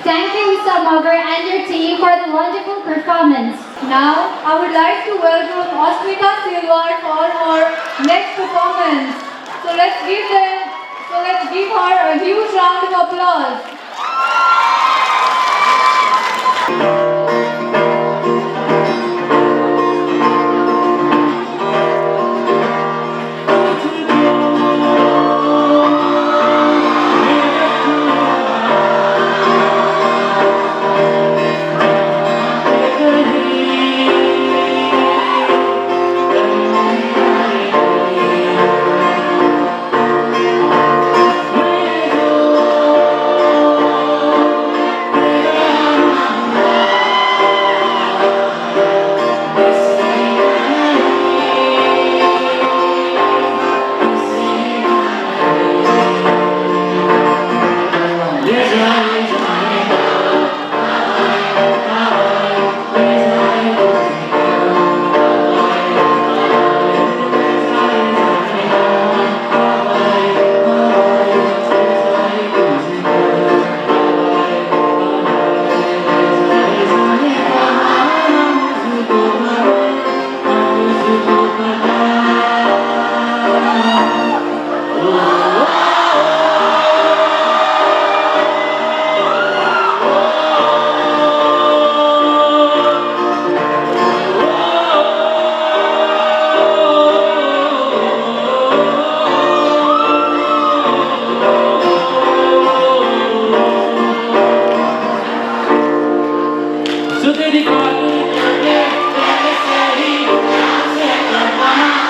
Thank you, Mr. Magar and your team for the wonderful performance. Now, I would like to welcome Asmita Silwar for her next performance. So let's give her a huge round of applause. So dedicato a te, per essere lì, sempre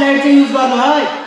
side चाहिँ use गर्नु है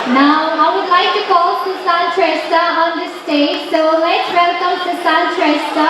Now, I would like to call Susan Tresta on the stage. So let's welcome Susan Tresta.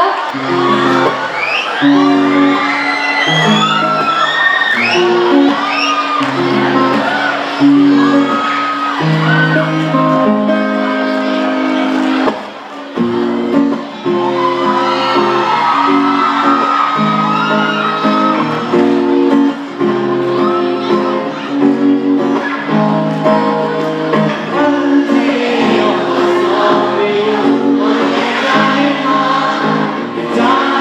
Done.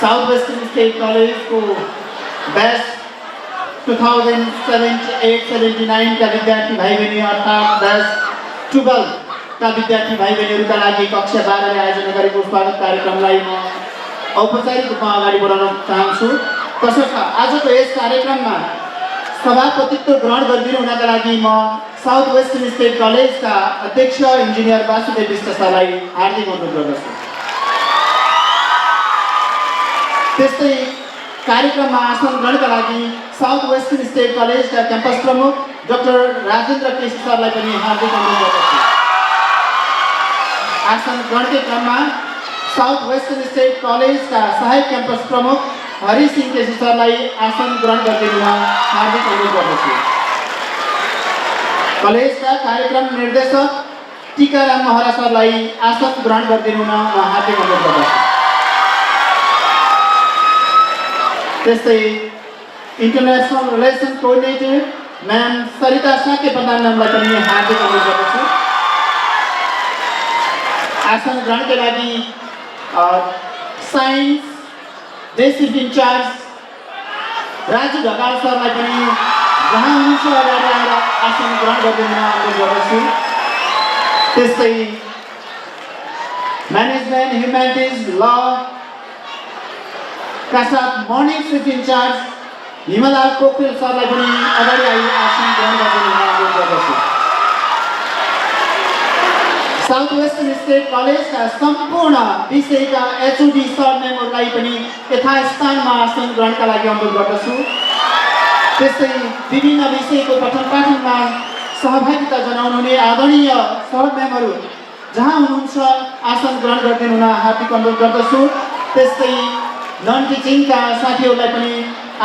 South western state कलेजको batch 2078-79 का विद्यार्थी भाइ बहिनी अर्थात् batch 12 का विद्यार्थी भाइ बहिनीहरूका लागि कक्षा 12 ले आयोजना गरेको स्वागत कार्यक्रमलाई म औपचारिक रूपमा अगाडि बढाउन चाहन्छु। तसर्थ आजको यस कार्यक्रममा सभापतित्व ग्रहण गरिदिनु हुनका लागि म साउथ वेस्टर्न स्टेट कलेजका अध्यक्ष इन्जिनियर वासुदेव विष्ट सरलाई हार्दिक अनुरोध गर्दछु। त्यस्तै कार्यक्रममा आसन ग्रहणका लागि साउथ वेस्टर्न स्टेट कलेजका क्याम्पस प्रमुख डाक्टर राजेन्द्र केसी सरलाई पनि हार्दिक अनुरोध गर्दछु। आसन ग्रहणकै क्रममा साउथ वेस्टर्न स्टेट कलेजका सहायक क्याम्पस प्रमुख हरि सिंह केसी सरलाई आसन ग्रहण गरिदिनुमा हार्दिक अनुरोध गर्दछु। कलेजका कार्यक्रम निर्देशक टीकाराम महरा सरलाई आसन ग्रहण गरिदिनुमा म हार्दिक अनुरोध गर्दछु। त्यस्तै international relation coordinator ma'am Sarita साके प्रधान म्यामलाई पनि हार्दिक अनुरोध गर्दछु। आसन ग्रहणका लागि साइन्स डेसिप इन्चार्ज राजु ढकाल सरलाई पनि जहाँ हुनुहुन्छ अगाडि आएर आसन ग्रहण गरिदिन अनुरोध गर्दछु। त्यस्तै म्यानेजमेन्ट ह्युम्यानिटिज ल का साथ morning shift in charge Himlal Pokharel सरलाई पनि अगाडि आई आसन ग्रहण गरिदिन अनुरोध गर्दछु। साउथ वेस्टर्न स्टेट कलेजका सम्पूर्ण विषयका एचओडी सर म्यामहरूलाई पनि यथास्थानमा आसन ग्रहणका लागि अनुरोध गर्दछु। त्यस्तै विभिन्न विषयको पठन पाठनमा सहभागिता जनाउनुहुने आदरणीय सर म्यामहरू जहाँ हुनुहुन्छ आसन ग्रहण गरिदिनु हुन हार्दिक अनुरोध गर्दछु। त्यस्तै नन टिचिङका साथीहरूलाई पनि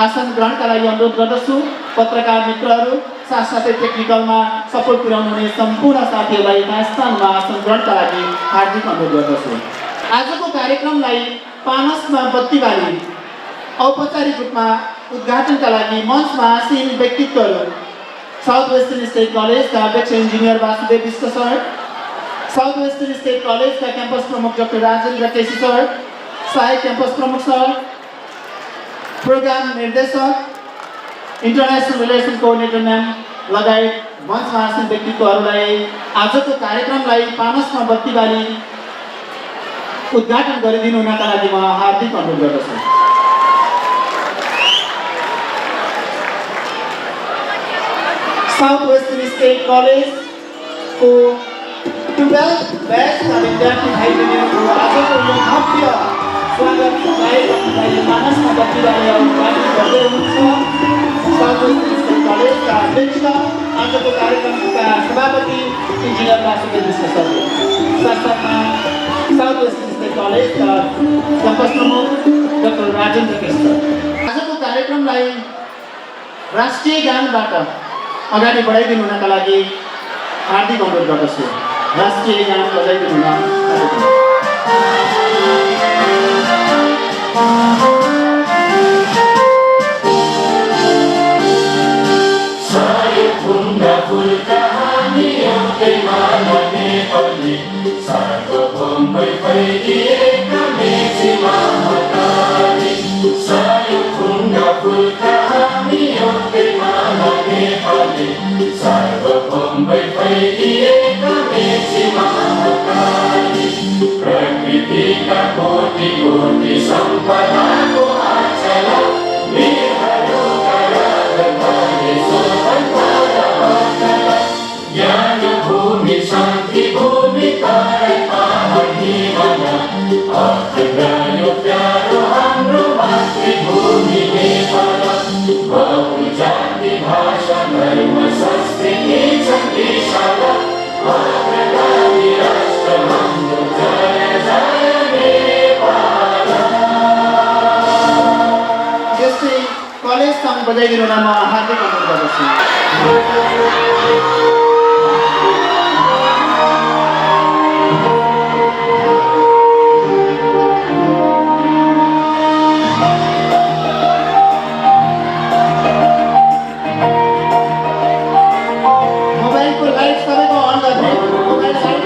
आसन ग्रहणका लागि अनुरोध गर्दछु। पत्रकार मित्रहरू साथसाथै टेक्निकलमा सपोर्ट पुर्याउनुहुने सम्पूर्ण साथीहरूलाई यथास्थानमा आसन ग्रहणका लागि हार्दिक अनुरोध गर्दछु। आजको कार्यक्रमलाई पानसमा बत्ती बाली औपचारिक रूपमा उद्घाटनका लागि मञ्चमा आसीन व्यक्तित्वहरू साउथ वेस्टर्न स्टेट कलेजका अध्यक्ष engineer Vasudev Bisht sir, south western state कलेजका क्याम्पस प्रमुख डाक्टर राजेन्द्र केसी सर, सहायक क्याम्पस प्रमुख सर, प्रोग्राम निर्देशक इन्टरनेसनल रिलेसन कोअर्डिनेटर म्याम लगायत मञ्चमा आसीन व्यक्तित्वहरूलाई आजको कार्यक्रमलाई पानसमा बत्ती बाली उद्घाटन गरिदिनु हुनका लागि म हार्दिक अनुरोध गर्दछु। साउथ वेस्टर्न स्टेट कलेजको 12 ब्याचका विद्यार्थी भाइ बहिनीहरूको आजको यो भव्य स्वागत कार्यक्रमलाई पानसमा बत्ती बाली उद्घाटन गर्दै हुनुहुन्छ साउथ वेस्टर्न स्टेट कलेजका अध्यक्ष आजको कार्यक्रमका सभापति इन्जिनियर वासुदेव विष्ट सर, साथसाथमा साउथ वेस्टर्न स्टेट कलेजका क्याम्पस प्रमुख डाक्टर राजेन्द्र केसी सर। आजको कार्यक्रमलाई राष्ट्रिय गानबाट अगाडि बढाइदिनु हुनका लागि हार्दिक अनुरोध गर्दछु। राष्ट्रिय गान बजाइदिनु हुन प्रकृतिका कोटि कोटि सम्पदाको आचल वीरहरूका राजधानी शोभन ज्ञान भूमि शान्ति भूमि तारै पहाड हिमाल अखण्ड यो प्यारो हाम्रो मातृभूमि नेपाल। बहु जाति भाषा धर्म संस्कृति छन् विशाल अग्रगामी राष्ट्र हाम्रो जय जय नेपाल। यस्तै कलेज सङ्ग बजाइदिनु हुन म हार्दिक अनुरोध गर्दछु। मोबाइलको लाइट सबैको अन गर्ने मोबाइल लाइट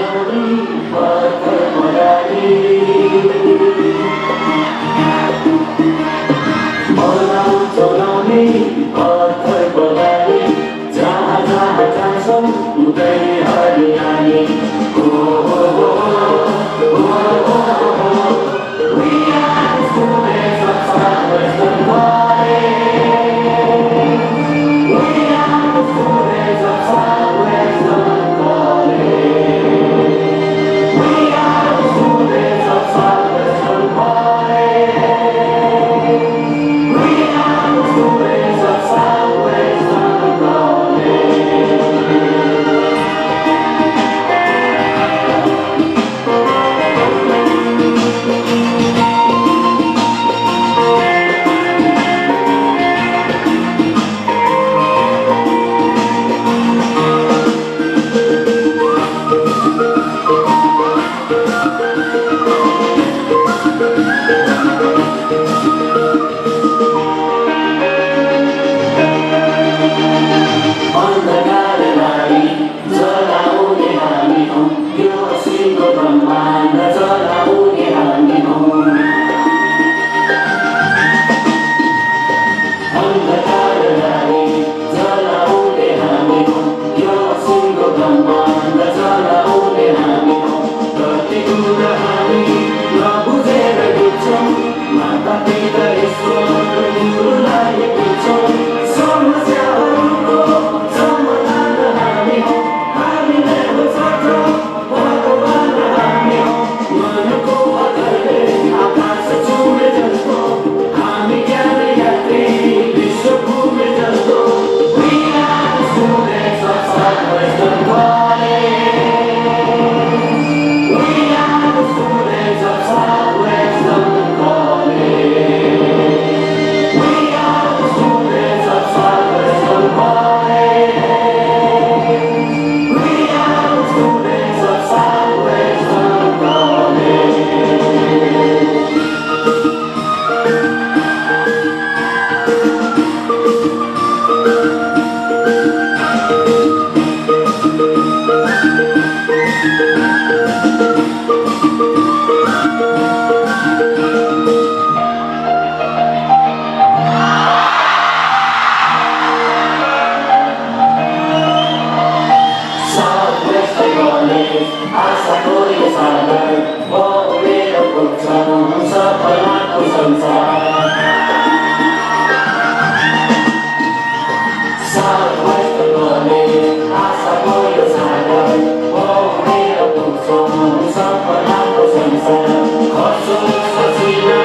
पसिना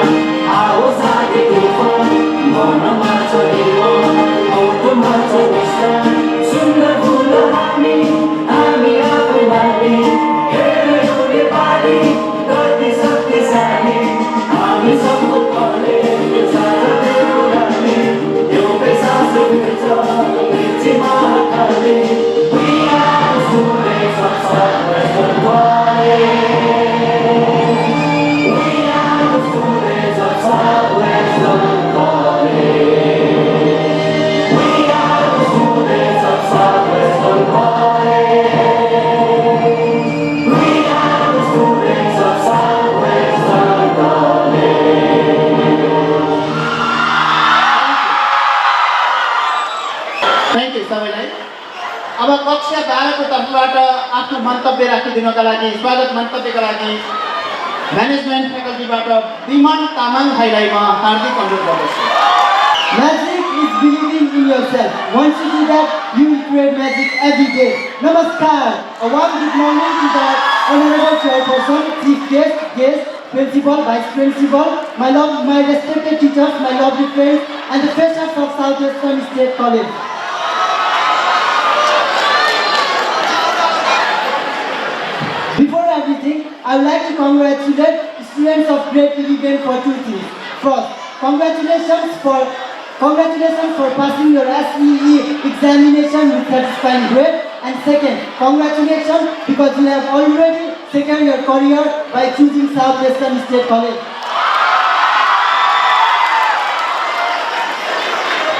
आओस् आगे तुफान मनमा छ हिम्मत औँठमा छ मुस्कान सुन्दर फुल हामी आफूलाई हेर्नु नेपाली धरती शक्तिशाली हामी सबको कलेज साझा देउराली एउटै सास भित्र पृथ्वी Mahakali We are the students of Southwestern College. We are the students of Southwestern College. We are the students of Southwestern College. We are the students of Southwestern College. Thank you सबैलाई। अब कक्षा 12 को तर्फबाट आफ्नो मन्तव्य राखिदिनका लागि स्वागत मन्तव्यका लागि म्यानेजमेन्ट फ्याकल्टीबाट विमन तामाङ भाइलाई म हार्दिक अनुरोध गर्दछु। Magic is believing in yourself. Once you do that, you will create magic every day. Namaskar. A warm good morning to the honorable chairperson, chief guest, principal, vice principal, my respected teachers, my lovely friends, and the freshers of Southwestern State College. Before everything, I would like to congratulate students of grade 11 for two things. First, congratulations for passing your SEE examination with satisfying grade. And second, congratulations because you have already secured your career by choosing Southwestern State College.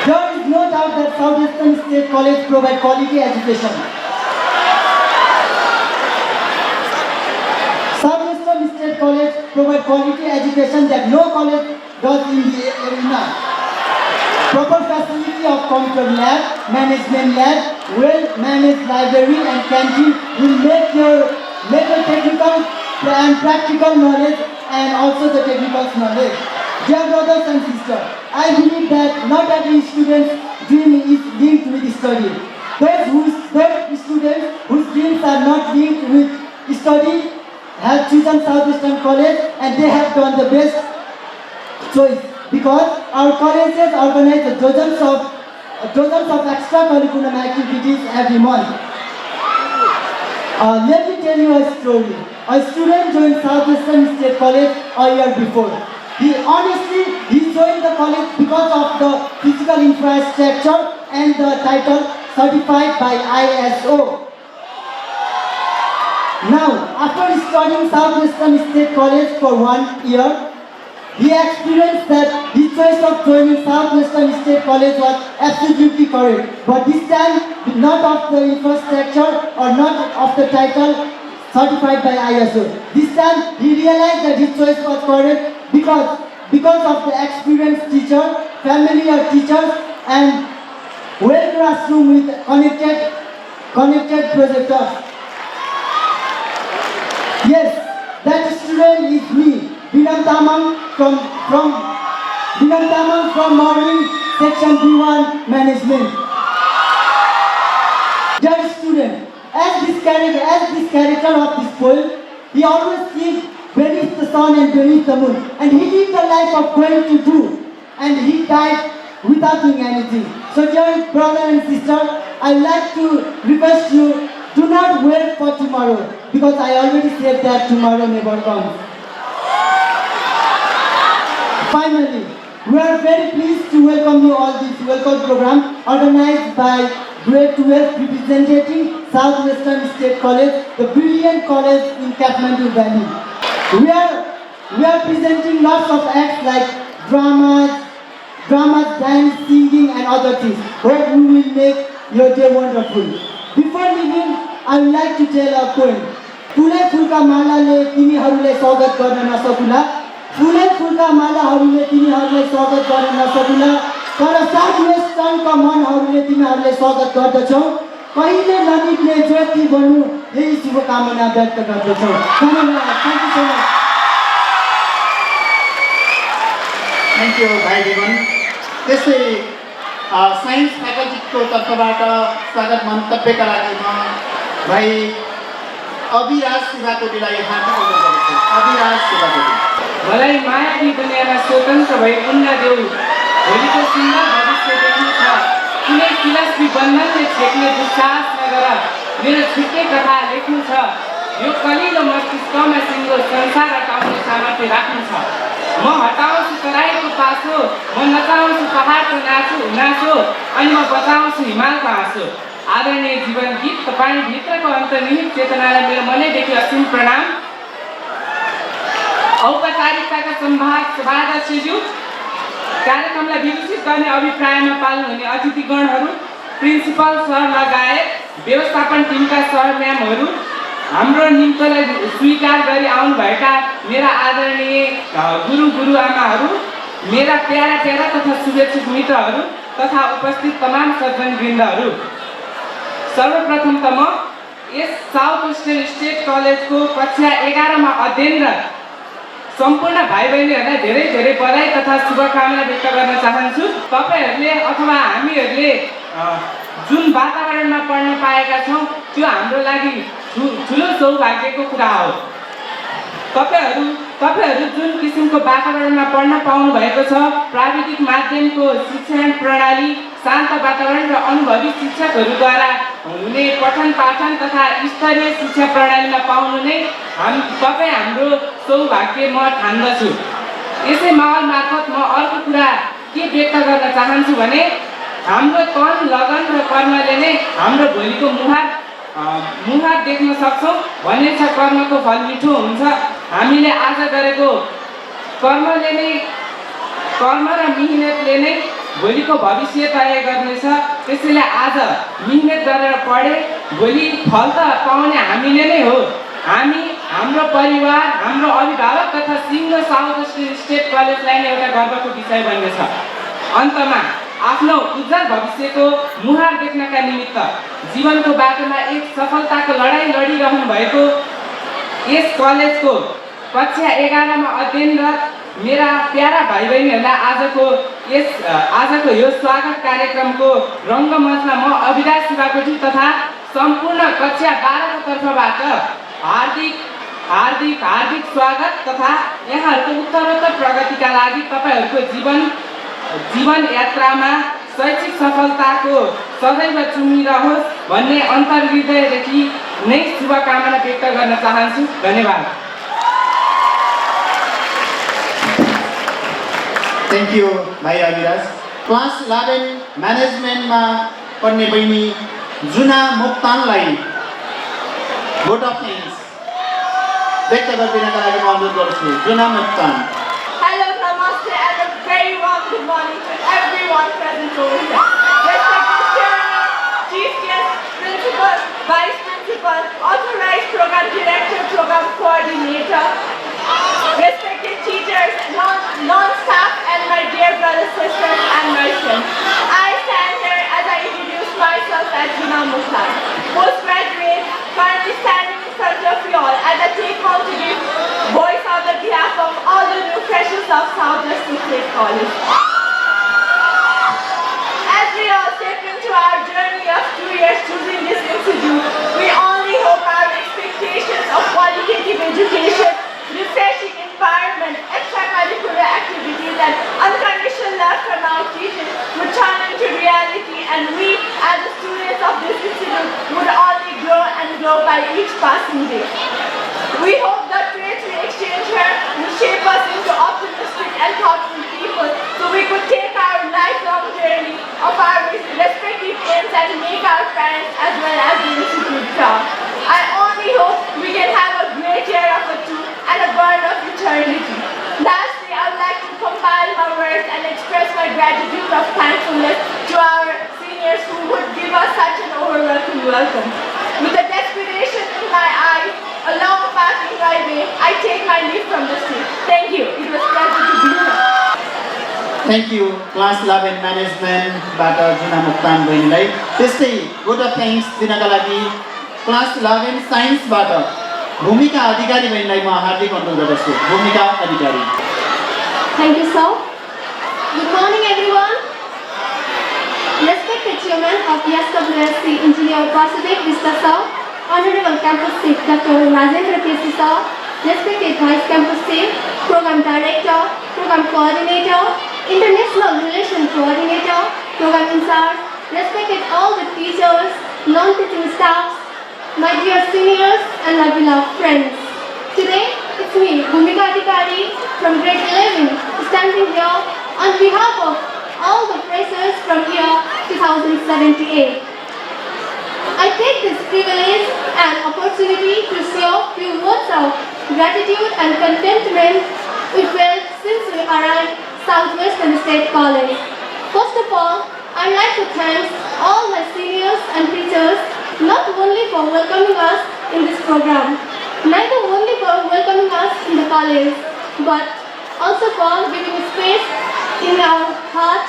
There is no doubt that Southwestern State College provides quality education. Southwestern State College provides quality education that no college does in the arena. Proper facility of computer lab, management lab, well-managed library and canteen will make your technical and practical knowledge and also the technical knowledge. Dear brothers and sisters, I believe that not every student's dream is linked with study. Those students whose dreams are not linked with study have chosen Southwestern College and they have done the best choice because our colleges organize dozens of extracurricular activities every month. Let me tell you a story. A student joined Southwestern State College a year before. He joined the college because of the physical infrastructure and the title certified by ISO. Now, after studying Southwestern State College for 1 year, he experienced that his choice of joining Southwestern State College was absolutely correct. But this time, not of the infrastructure or not of the title certified by ISO. This time, he realized that his choice was correct because of the experienced teacher, familiar teachers, and well classroom with connected projectors. Yes, that student is me, Vinam Tamang from Morning Section B1 Management. Dear student, as this character of this poem, he always lived beneath the sun and beneath the moon, and he lived the life of going to do, and he died without doing anything. So dear brother and sister, I would like to request you, do not wait for tomorrow, because I already said that tomorrow never comes. Finally, we are very pleased to welcome you all this welcome program organized by grade 12 representing Southwestern State College, the brilliant college in Kathmandu Valley. We are presenting lots of acts like dramas, dance, singing and other things. Hope we will make your day wonderful. Before leaving, I would like to tell a poem. फुलै फुलका मालाले तिमीहरूलाई स्वागत गर्न नसकुला, फुलै फुलका मालाहरूले तिमीहरूलाई स्वागत गर्न नसकुला, तर साउथवेस्टर्नका मनहरूले तिमीहरूलाई स्वागत गर्दछौ। कहिले ननिक्ने ज्योति बन्नु यही शुभकामना व्यक्त गर्दछौ। धन्यवाद। Thank you so much. Thank you भाइ जीवन। त्यसै साइन्स फ्याकल्टीको तर्फबाट स्वागत मन्तव्यका लागि म भाइ अभिराज शिवाकोटीलाई हार्दिक अनुरोध गर्दछु। अभिराज शिवाकोटी। मलाई मायावी दुनियाँमा स्वतन्त्र भई पुण्य देऊ। भोलिको सुन्दर भविष्य देख्नु छ। कुनै फिलसफी बन्धनले छेक्ने दुस्साहस नगर। मेरो छुट्टै कथा लेख्नु छ। यो कलिलो मस्तिष्कमा सिङ्गो संसार हटाउने सामर्थ्य राख्नु छ। म हटाउँछु तराईको पासो, म नचाउँछु पहाडको नाचो, अनि म बचाउँछु हिमालको हाँसो। आदरणीय जीवन गीत तपाईँभित्रको अन्तर्निहित चेतनालाई मेरो मनैदेखि असीम प्रणाम। औपचारिकताका सभाध्यक्षज्यू, कार्यक्रमलाई विकसित गर्ने अभिप्रायमा पाल्नुहुने अतिथिगणहरू, प्रिन्सिपल सर लगायत व्यवस्थापन टिमका सर म्यामहरू, हाम्रो निम्तोलाई स्वीकार गरी आउनुभएका मेरा आदरणीय गुरुआमाहरू, मेरा प्यारा तथा शुभेच्छुक मित्रहरू तथा उपस्थित तमाम सज्जनवृन्दहरू, सर्वप्रथम त म यस साउथ वेस्टर्न स्टेट कलेजको कक्षा 11मा अध्ययनरत सम्पूर्ण भाइ बहिनीहरूलाई धेरै बधाई तथा शुभकामना व्यक्त गर्न चाहन्छु। तपाईँहरूले अथवा हामीहरूले जुन वातावरणमा पढ्न पाएका छौँ त्यो हाम्रो लागि ठुलो सौभाग्यको कुरा हो। तपाईहरू जुन किसिमको वातावरणमा पढ्न पाउनु भएको छ, प्राविधिक माध्यमको शिक्षण प्रणाली, शान्त वातावरण र अनुभवी शिक्षकहरूद्वारा हुने पठन पाठन तथा स्तरीय शिक्षा प्रणालीमा पाउनु नै तपाईँ हाम्रो सौभाग्य म ठान्दछु। यसै माहौल मार्फत म अर्को कुरा के व्यक्त गर्न चाहन्छु भने हाम्रो तन लगन र कर्मले नै हाम्रो भोलिको मुहार देख्न सक्छौँ। भनिन्छ कर्मको फल मिठो हुन्छ। हामीले आज गरेको कर्म र मिहिनेतले नै भोलिको भविष्य तय गर्नेछ। त्यसैले आज मिहिनेत गरेर पढे भोलि फल त पाउने हामीले नै हो। हामी, हाम्रो परिवार, हाम्रो अभिभावक तथा सिङ्गो साउथ वेस्टर्न स्टेट कलेजलाई नै एउटा गर्वको विषय बन्नेछ। अन्तमा आफ्नो उज्जवल भविष्यको मुहार देख्नका निमित्त जीवनको बाटोमा एक सफलताको लडाइँ लडिरहनु भएको यस कलेजको कक्षा 11मा अध्ययनरत मेरा प्यारा भाइ बहिनीहरूलाई आजको यो स्वागत कार्यक्रमको रङ्गमञ्चमा म अभिलाष शिवाकोटी तथा सम्पूर्ण कक्षा 12को तर्फबाट हार्दिक स्वागत तथा यहाँहरूको उत्तरोत्तर प्रगतिका लागि तपाईँहरूको जीवन यात्रामा शैक्षिक सफलताको सदैव चुमिरहोस् भन्ने अन्तर्हृदयदेखि नै शुभकामना व्यक्त गर्न चाहन्छु। धन्यवाद। थ्याङ्क यू भाइ अभिराज। क्लास 11 म्यानेजमेन्टमा पढ्ने बहिनी जुना मोक्तानलाई भोट अफ थ्याङ्क्स व्यक्त गरिदिनका लागि म अनुरोध गर्छु। जुना Moktan. Hello, namaste, and a very warm good morning to everyone present over here. Respected Chairman, Chief Guest, Principal, Vice Principal, Authorized Program Director, Program Coordinator, respected teachers, non-staff, and my dear brothers, sisters, and my friends. I stand here as I introduce myself as Juna Mukhtar, postgraduate, currently standing in front of you all as I take on to give voice on the behalf of all the new freshers of South Western State College. As we all step into our journey of 2 years choosing this institute, we only hope our expectations of qualitative education, refreshing environment, extracurricular activities, and unconditional love from our teachers would turn into reality, and we, as the students of this institute, would only grow and grow by each passing day. We hope that traits we exchange here will shape us into optimistic and thoughtful people, so we could take our lifelong journey of our respective aims and make our parents as well as the institute proud. I only hope we can have a great year of a two and a burn of eternity. Lastly, I would like to compile my words and express my gratitude of thankfulness to our seniors who would give us such an overwhelming welcome. With the desperation in my eyes, a long passing my way, I take my leave from the stage. Thank you. It was a pleasure to be here. Thank you class 11 म्यानेजमेन्टबाट जुना मोक्तान बहिनीलाई। त्यस्तै vote of thanks दिनका लागि class 11 साइन्सबाट भूमिका अधिकारी बहिनीलाई म हार्दिक अनुरोध गर्दछु। भूमिका अधिकारी। Thank you, sir. Good morning, everyone. Respected Chairman of the SWSC Engineer Vasudev Vista sir, Honorable Campus Chief Dr. Rajendra Kesi sir, respected Vice Campus Chief, Program Director, Program Coordinator, International Relations Coordinator, Program in charge, respected all the teachers, non-teaching staffs, my dear seniors and my beloved friends. Today, it's me, Bhumika Adhikari from grade 11, standing here on behalf of all the freshers from year 2078. I take this privilege and opportunity to share few words of gratitude and contentment we felt since we arrived Southwestern State College. First of all, I'd like to thank all my seniors and teachers not only for welcoming us in this program, neither only for welcoming us in the college, but also for giving space in our heart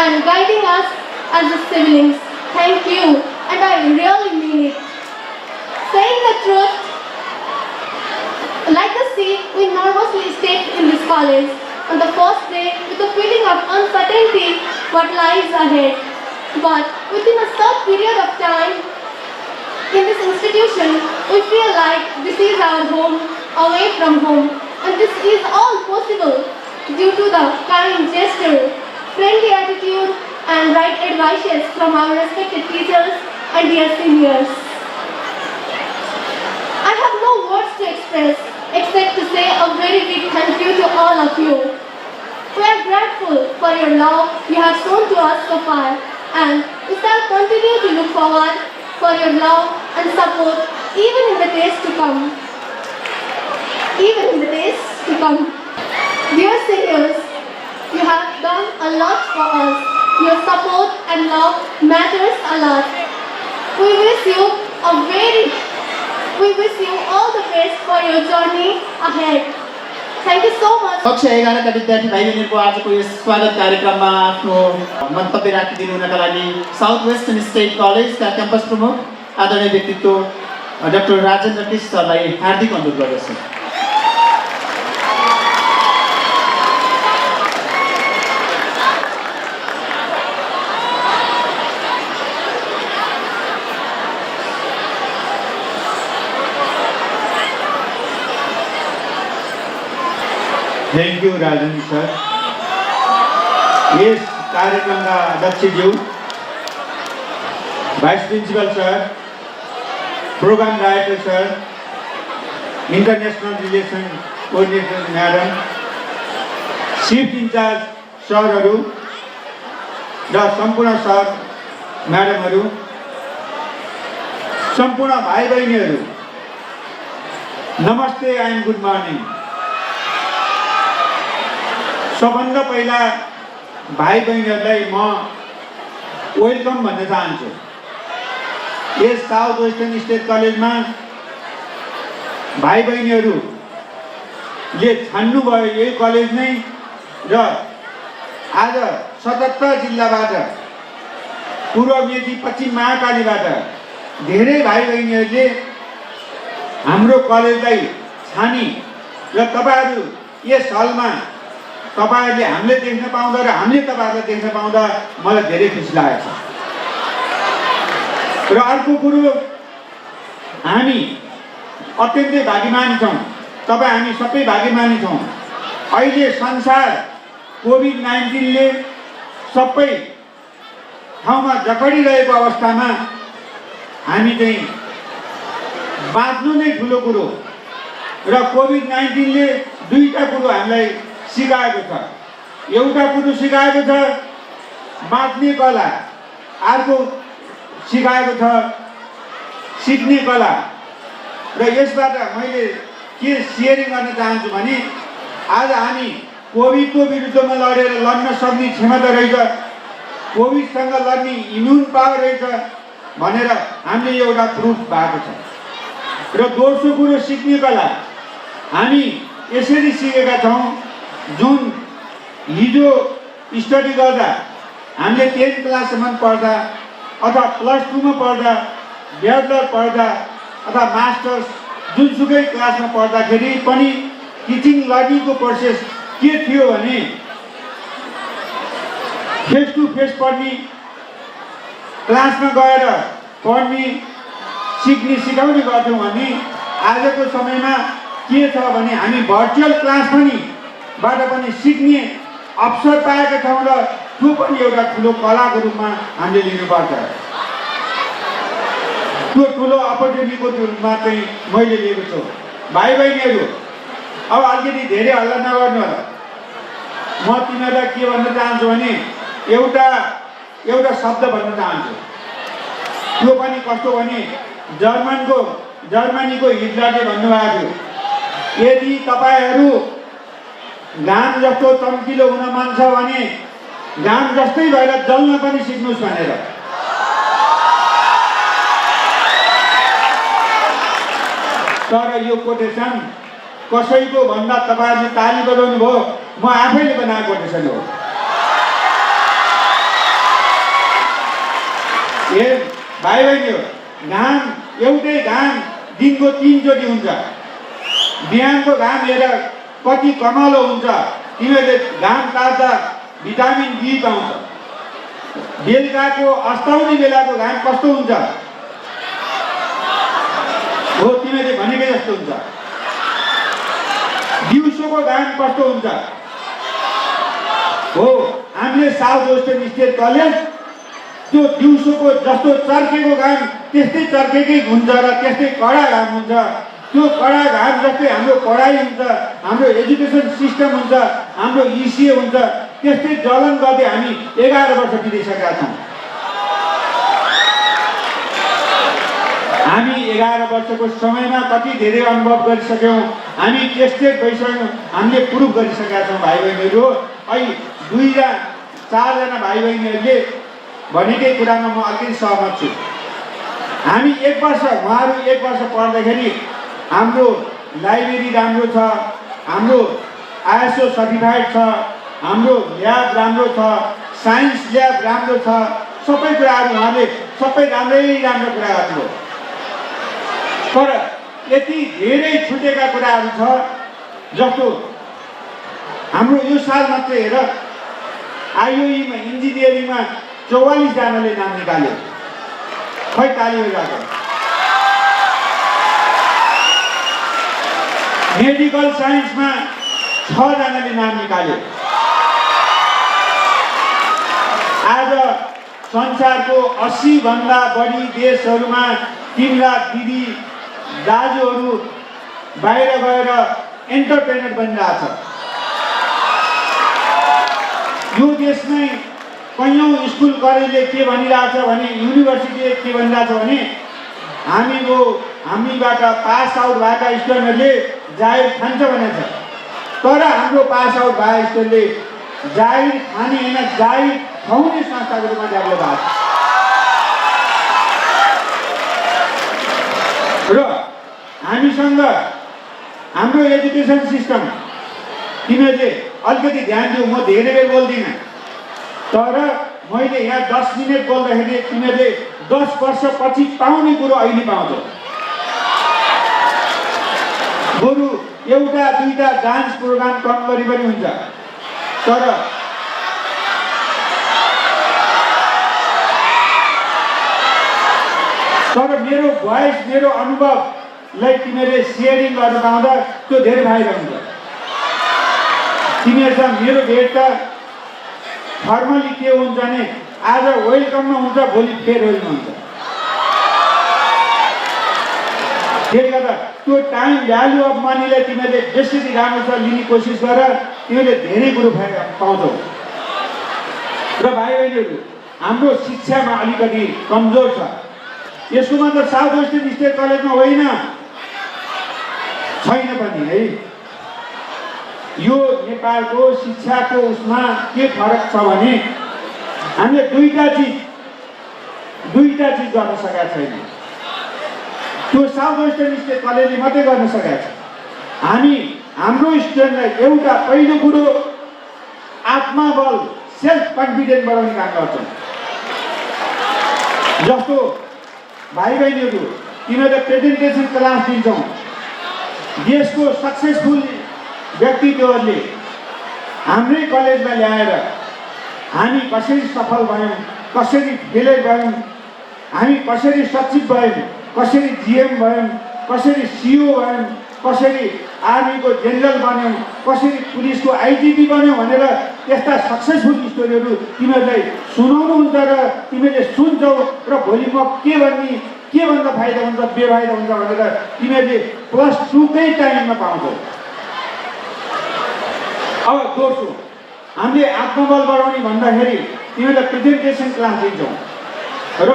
and guiding us as the siblings. Thank you, and I really mean it. Saying the truth, like the sea, we nervously stepped in this college on the first day with a feeling of uncertainty what lies ahead. But within a short period of time in this institution, we feel like this is our home, away from home. And this is all possible due to the kind gesture, friendly attitude, and right advices from our respected teachers and dear seniors. I have no words to express except to say a very big thank you to all of you. We are grateful for your love you have shown to us so far, and we shall continue to look forward for your love and support even in the days to come. Dear seniors, you have done a lot for us. Your support and love matters a lot. We wish you all the best for your journey ahead. Thank you so much. कक्षा 11 का विद्यार्थी भाइ बहिनीहरुको आजको यस स्वागत कार्यक्रममा आफ्नो मन्तव्य राखिदिनु हुनका लागि साउथ वेस्टर्न स्टेट कलेजका क्याम्पस प्रमुख आदरणीय व्यक्तित्व डाक्टर राजेन्द्र कृष्ण सरलाई हार्दिक अनुरोध गर्दछु। Thank you Rajendra sir. यस कार्यक्रमका अध्यक्षज्यू, vice principal sir, program director sir, international relation coordinator madam, shift incharge सरहरू र सम्पूर्ण सर म्याडमहरू, सम्पूर्ण भाइ बहिनीहरू, नमस्ते एन्ड गुड मर्निङ। सबभन्दा पहिला भाइ बहिनीहरूलाई म वेलकम भन्न चाहन्छु। यस साउथ वेस्टर्न स्टेट कलेजमा भाइ बहिनीहरूले छान्नुभयो यही कलेज नै, र आज 77 जिल्लाबाट, पूर्व मेची पश्चिम महाकालीबाट धेरै भाइ बहिनीहरूले हाम्रो कलेजलाई छानी र तपाईहरू यस हलमा तपाईहरूले हामीले देख्न पाउँदा र हामीले तपाईहरूलाई देख्न पाउँदा मलाई धेरै खुसी लागेको छ। र अर्को कुरो, हामी अत्यन्तै भाग्यमानी छौँ, तपाईँ हामी सबै भाग्यमानी छौँ। अहिले संसार कोभिड-19ले सबै ठाउँमा जकडिरहेको अवस्थामा हामी चाहिँ बाँच्नु नै ठुलो कुरो, र कोभिड-19ले दुईटा कुरो हामीलाई सिकाएको छ। एउटा कुरो सिकाएको छ बाँच्ने कला, अर्को सिकाएको छ सिक्ने कला। र यसबाट मैले के सेयरिङ गर्न चाहन्छु भने, आज हामी कोभिडको विरुद्धमा लड्न सक्ने क्षमता रहेछ, कोभिडसँग लड्ने इम्युन पावर रहेछ भनेर हामीले एउटा प्रुफ भएको छ। र दोस्रो कुरो सिक्ने कला, हामी यसरी सिकेका छौँ, जुन हिजो स्टडी गर्दा हामीले 10 क्लाससम्म पढ्दा अथवा +2 मा पढ्दा, ब्याचलर पढ्दा अथवा मास्टर्स जुनसुकै क्लासमा पढ्दाखेरि पनि टिचिङ लर्निङको प्रोसेस के थियो भने फेस टु फेस पढ्ने, क्लासमा गएर पढ्ने, सिक्ने, सिकाउने गर्थ्यौँ भने आजको समयमा के छ भने हामी भर्चुअल क्लास बाट पनि सिक्ने अवसर पाएका छौँ र त्यो पनि एउटा ठुलो कलाको रूपमा हामीले लिनुपर्छ। त्यो ठुलो अपर्च्युनिटीको रूपमा चाहिँ मैले लिएको छु। भाइ बहिनीहरू, अब अलिकति धेरै हल्ला नगर्नु होला। म तिमीहरूलाई के भन्न चाहन्छु भने एउटा शब्द भन्न चाहन्छु। त्यो पनि कस्तो भने जर्मनीको हिटलरले भन्नुभएको थियो, यदि तपाईहरू घाम जस्तो चम्किलो हुन मन छ भने घाम जस्तै भएर जल्न पनि सिक्नुहोस् भनेर। तर यो कोटेसन कसैको भन्दा तपाईँहरूले ताली बजाउनु भयो, म आफैले बनाएको कोटेसन हो। ए भाइ बहिनी, घाम एउटै घाम दिनको 3 चोटि हुन्छ। बिहानको घाम हेर कति कमालो हुन्छ, तिमीहरूले घाम ताप्दा भिटामिन डी पाउँछ। बेलुकाको अस्ताउने बेलाको घाम कस्तो हुन्छ हो, तिमीहरूले भनेकै जस्तो हुन्छ। दिउँसोको घाम कस्तो हुन्छ हो, हामीले साउथ वेस्टर्न स्टेट कलेज त्यो दिउँसोको जस्तो चर्केको घाम त्यस्तै चर्केकै हुन्छ र त्यस्तै कडा घाम हुन्छ। त्यो कडा घाम जस्तै हाम्रो पढाइ हुन्छ, हाम्रो एजुकेसन सिस्टम हुन्छ, हाम्रो इसिए हुन्छ, त्यस्तै जलन गर्दै हामी 11 वर्ष बितिसकेका छौँ। हामी 11 वर्षको समयमा कति धेरै अनुभव गरिसक्यौँ, हामी टेस्टेड भइसक्यौँ, हामीले प्रुभ गरिसकेका छौँ। भाइ बहिनीहरू, अहिले 2 या 4 जना भाइ बहिनीहरूले भनेकै कुरामा म अलिकति सहमत छु। हामी उहाँहरू 1 वर्ष पढ्दाखेरि हाम्रो लाइब्रेरी राम्रो छ, हाम्रो आइएसओ सर्टिफाइड छ, हाम्रो ल्याब राम्रो छ, साइन्स ल्याब राम्रो छ, सबै कुराहरू उहाँले सबै राम्रो कुरा गर्नुभयो। तर यति धेरै छुटेका कुराहरू छ, जस्तो हाम्रो यो साल मात्रै हेर आइओईमा इन्जिनियरिङमा 44 जनाले नाम निकाल्यो। खै ताली बजाएको। मेडिकल साइन्समा 6 जनाले नाम निकाल्यो। आज संसारको 80 भन्दा बढी देशहरूमा तिम्रा दिदी दाजुहरू बाहिर गएर एन्टरप्रेनर बनिरहेछ। यो देशमै कैयौँ स्कुल कलेजले के भनिरहेछ भने, युनिभर्सिटीले के भनिरहेछ भने, हामीबाट पास आउट भएका स्टुडेन्टहरूले जाहिर खान्छ भनेको छ। तर हाम्रो पास आउट भएका स्टुडेन्टले जाहिर खाने होइन, जाहिर खुवाउने संस्थाको रूपमा डेभलप भएको छ। र हामीसँग हाम्रो एजुकेसन सिस्टम तिमीहरूले अलिकति ध्यान दिऊ। म धेरै बेर बोल्दिनँ, तर मैले यहाँ 10 मिनट बोल्दाखेरि तिमीहरूले 10 वर्षपछि पाउने कुरो अहिले पाउँछौ। बरु 1-2 डान्स प्रोग्राम कम गरी पनि हुन्छ, तर मेरो भोइस, मेरो अनुभवलाई तिमीहरूले सेयरिङ गर्न पाउँदा त्यो धेरै फाइदा हुन्छ। तिमीहरूसँग मेरो भेट त फर्मली के हुन्छ भने आज वेलकममा हुन्छ, भोलि फेर वेलकम हुन्छ। त्यसले गर्दा त्यो टाइम भ्यालु अफ मनीलाई तिमीहरूले जसरी राम्रोसँग लिने कोसिस गर, तिमीले धेरै कुरो पाउँछौ। र भाइ बहिनीहरू, हाम्रो शिक्षामा अलिकति कमजोर छ। यसको मतलब साउथ वेस्टर्न स्टेट कलेजमा होइन, छैन पनि है। यो नेपालको शिक्षाको उसमा के फरक छ भने हामीले दुईटा चिज गर्न सकेका छैन। त्यो साउथ वेस्टर्न स्टेट कलेजले मात्रै गर्न सकेका छ। हाम्रो स्टुडेन्टलाई एउटा पहिलो कुरो आत्मबल, सेल्फ कन्फिडेन्स बढाउने काम गर्छौँ। जस्तो भाइ बहिनीहरू, तिमीहरूले प्रेजेन्टेसन क्लास दिन्छौँ। देशको सक्सेसफुल व्यक्तित्वहरूले हाम्रै कलेजमा ल्याएर हामी कसरी सफल भयौँ, कसरी फेलियर भयौँ, हामी कसरी सचिव भयौँ, कसरी जिएम भयौँ, कसरी सिओ भयौँ, कसरी आर्मीको जेनरल बन्यौ, कसरी पुलिसको आइजिपी बन्यौ भनेर यस्ता सक्सेसफुल स्टोरीहरू तिमीहरूलाई सुनाउनुहुन्छ र तिमीहरूले सुन्छौ र भोलि म के भन्दा फाइदा हुन्छ बेफाइदा हुन्छ भनेर तिमीहरूले +2 कै टाइममा पाउँछौ। अब दोस्रो, हामीले आत्मबल बढाउने भन्दाखेरि तिमीहरूलाई प्रेजेन्टेसन क्लास दिन्छौँ र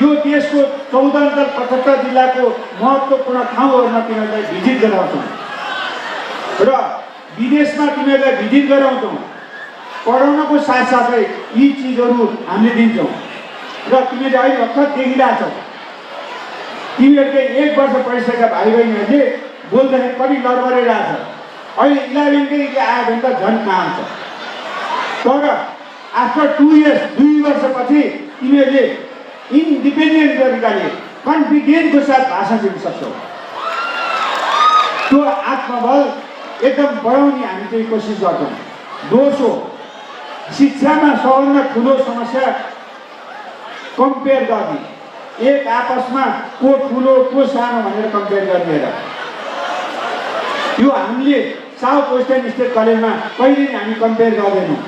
यो देशको 1475 जिल्लाको महत्त्वपूर्ण ठाउँहरूमा तिमीहरूलाई भिजिट गराउँछौँ र विदेशमा तिमीहरूलाई भिजिट गराउँछौँ। पढाउनको साथसाथै यी चिजहरू हामीले दिन्छौँ र तिमीहरूले अहिले भर्खर देखिरहेछौ। तिमीहरूले 1 वर्ष पढिसकेका भाइ बहिनीहरूले बोल्दाखेरि कति लडबडिरहेछ। अहिले 11कै आयो भने त झन् कहाँ छ। तर आफ्टर 2 इयर्स 2 वर्षपछि तिमीहरूले इन्डिपेन्डेन्ट तरिकाले कन्फिडेन्टको साथ भाषण दिन सक्छौ। त्यो आत्मबल एकदम बढाउने हामी चाहिँ कोसिस गर्छौँ। दोस्रो, शिक्षामा सबभन्दा ठुलो समस्या कम्पेयर गर्ने, एक आपसमा को ठुलो को सानो भनेर कम्पेयर गर्ने। यो हामीले साउथ वेस्टर्न स्टेट कलेजमा कहिले पनि हामी कम्पेयर गर्दैनौँ।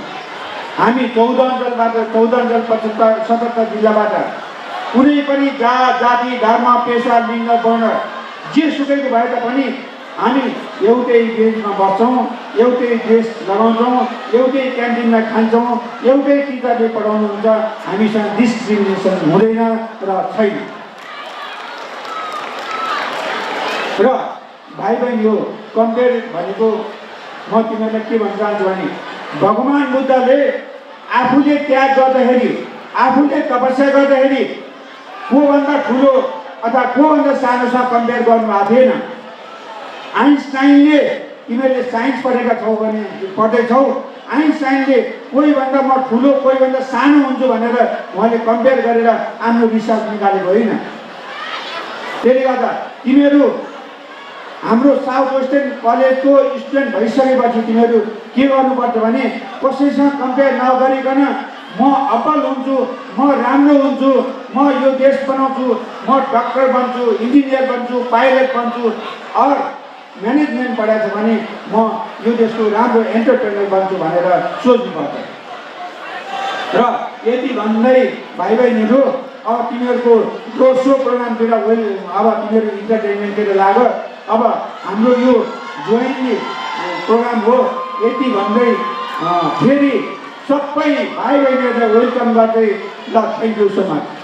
हामी 14 अञ्चलबाट 77 जिल्लाबाट कुनै पनि जाति धर्म पेसा लिङ्ग वर्ण जेसुकैको भए तापनि हामी एउटै बेन्चमा बस्छौँ, एउटै ड्रेस लगाउँछौँ, एउटै क्यान्टिनमा खान्छौँ, एउटै टिचरले पढाउनुहुन्छ। हामीसँग डिस्क्रिमिनेसन हुँदैन र छैन। र भाइ बहिनी हो कम्पेयर भनेको म तिमीहरूलाई के भन्न चाहन्छु भने भगवान बुद्धले आफूले त्याग गर्दाखेरि, आफूले तपस्या गर्दाखेरि कोभन्दा ठुलो अथवा कोभन्दा सानोसँग कम्पेयर गर्नुभएको थिएन। आइन्स्टाइनले, तिमीहरूले साइन्स पढेका छौ भने पढ्दैछौ, आइन्स्टाइनले कोहीभन्दा म ठुलो कोहीभन्दा सानो हुन्छु भनेर उहाँले कम्पेयर गरेर आफ्नो रिसर्च निकालेको होइन। त्यसले गर्दा तिमीहरू हाम्रो साउथ वेस्टर्न कलेजको स्टुडेन्ट भइसकेपछि तिमीहरू के गर्नुपर्छ भने कसैसँग कम्पेयर नगरिकन म अब्बल हुन्छु, म राम्रो हुन्छु, म यो देश बनाउँछु, म डक्टर बन्छु, इन्जिनियर बन्छु, पाइलट बन्छु, अर म्यानेजमेन्ट पढाएको छ भने म यो देशको राम्रो एन्टरप्रेनर बन्छु भनेर सोच्नुपर्छ। र यति भन्दै भाइ बहिनीहरू अब तिमीहरूको दोस्रो प्रोग्रामतिर अब तिमीहरू इन्टरटेनमेन्टतिर लाग। अब हाम्रो यो जोइन्टली प्रोग्राम हो। यति भन्दै फेरि सबै भाइ बहिनीहरूलाई वेलकम गर्दै ल थ्याङ्क यू सो मच।